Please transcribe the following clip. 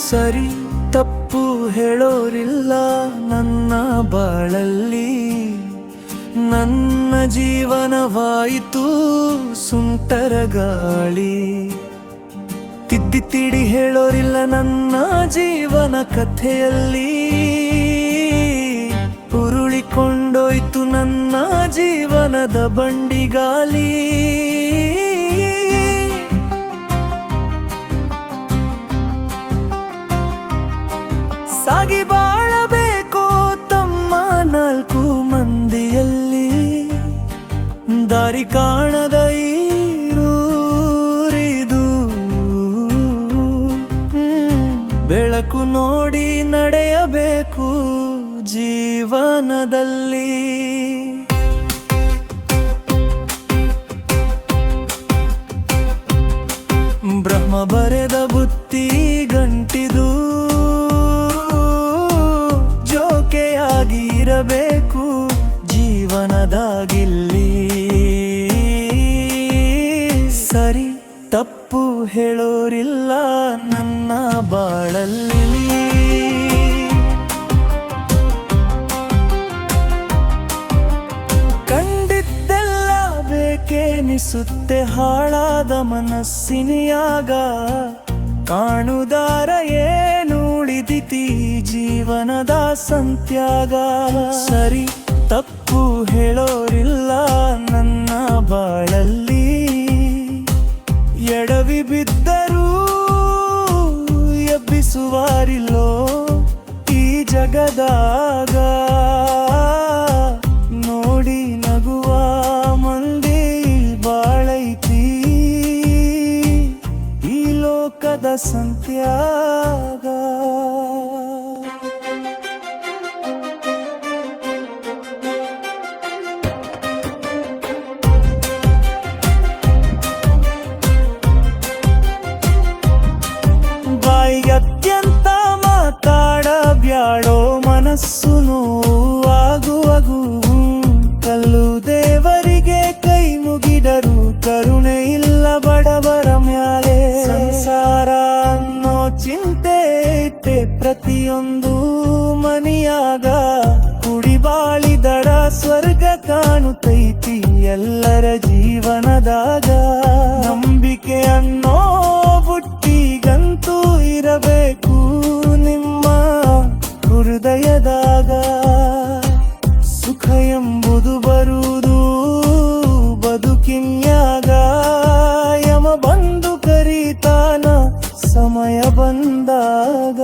ಸರಿ ತಪ್ಪು ಹೇಳೋರಿಲ್ಲ ನನ್ನ ಬಾಳಲ್ಲಿ. ನನ್ನ ಜೀವನವಾಯಿತು ಸುಂಟರ ಗಾಳಿ. ತಿದ್ದಿ ತಿಡಿ ಹೇಳೋರಿಲ್ಲ ನನ್ನ ಜೀವನ ಕಥೆಯಲ್ಲಿ. ಉರುಳಿಕೊಂಡೋಯ್ತು ನನ್ನ ಜೀವನದ ಬಂಡಿಗಾಲಿ. ಸಾಗಿ ಬಾಳಬೇಕು ತಮ್ಮ ನಾಲ್ಕು ಮಂದಿಯಲ್ಲಿ. ದಾರಿ ಕಾಣದ ಈರೂರಿದು. ಬೆಳಕು ನೋಡಿ ನಡೆಯಬೇಕು ಜೀವನದಲ್ಲಿ. ಬ್ರಹ್ಮ ಬರೆದ ಬುತ್ತಿ ಗಂಟಿದು. ಜೋಕೆಯಾಗಿ ಇರಬೇಕು ಜೀವನದಾಗಿಲ್ಲಿ. ಸರಿ ತಪ್ಪು ಹೇಳೋರಿಲ್ಲ ನನ್ನ ಬಾಳಲ್ಲಿ. ಕಂಡಿದ್ದೆಲ್ಲ ಬೇಕೇನಿಸುತ್ತೆ ಹಾಳಾದ ಮನಸ್ಸಿನಿಯಾಗ. ಕಾಣುದಾರ ಏನು ಉಳಿದಿತಿ ಜೀವನದ ಸಂತ್ಯಾಗ. ಸರಿ ತಪ್ಪು ಹೇಳೋರಿಲ್ಲ ನನ್ನ ಬಾಳಲ್ಲಿ. ಎಡವಿ ಬಿದ್ದರೂ ಎಬ್ಬಿಸುವಾರಿಲ್ಲೋ ಈ ಜಗದಾಗ. ನೋಡಿ ನಗುವ ಮಂದಿ ಬಾಳೈತಿ ಈ ಲೋಕದ ಸಂತ್ಯಾಗ. ಅತ್ಯಂತ ಮಾತಾಡಬ್ಯಾಡೋ ಮನಸ್ಸು ನೋವಾಗುವಗೂ. ಕಲ್ಲು ದೇವರಿಗೆ ಕೈ ಮುಗಿದರು ಕರುಣೆ ಇಲ್ಲ ಬಡವರ ಮ್ಯಾಲೆ. ಸಂಸಾರ ಅನ್ನೋ ಚಿಂತೆ ಐತೆ ಪ್ರತಿಯೊಂದು ಮನಿಯಾಗ. ಕುಡಿಬಾಳಿದಡ ಸ್ವರ್ಗ ಕಾಣುತ್ತೈತಿ ಎಲ್ಲರ ಜೀವನದಾಗ. ನಂಬಿಕೆ ಅನ್ನೋ ಬುಟ್ಟಿಗಂತೂ ಇರಬೇಕು ನಿಮ್ಮ ಹೃದಯದಾಗ. ಸುಖ ಎಂಬುದು ಬರುವುದು ಬದುಕಿನ್ಯಾಗ. ಯಮ ಬಂದು ಕರೀತಾನ ಸಮಯ ಬಂದಾಗ.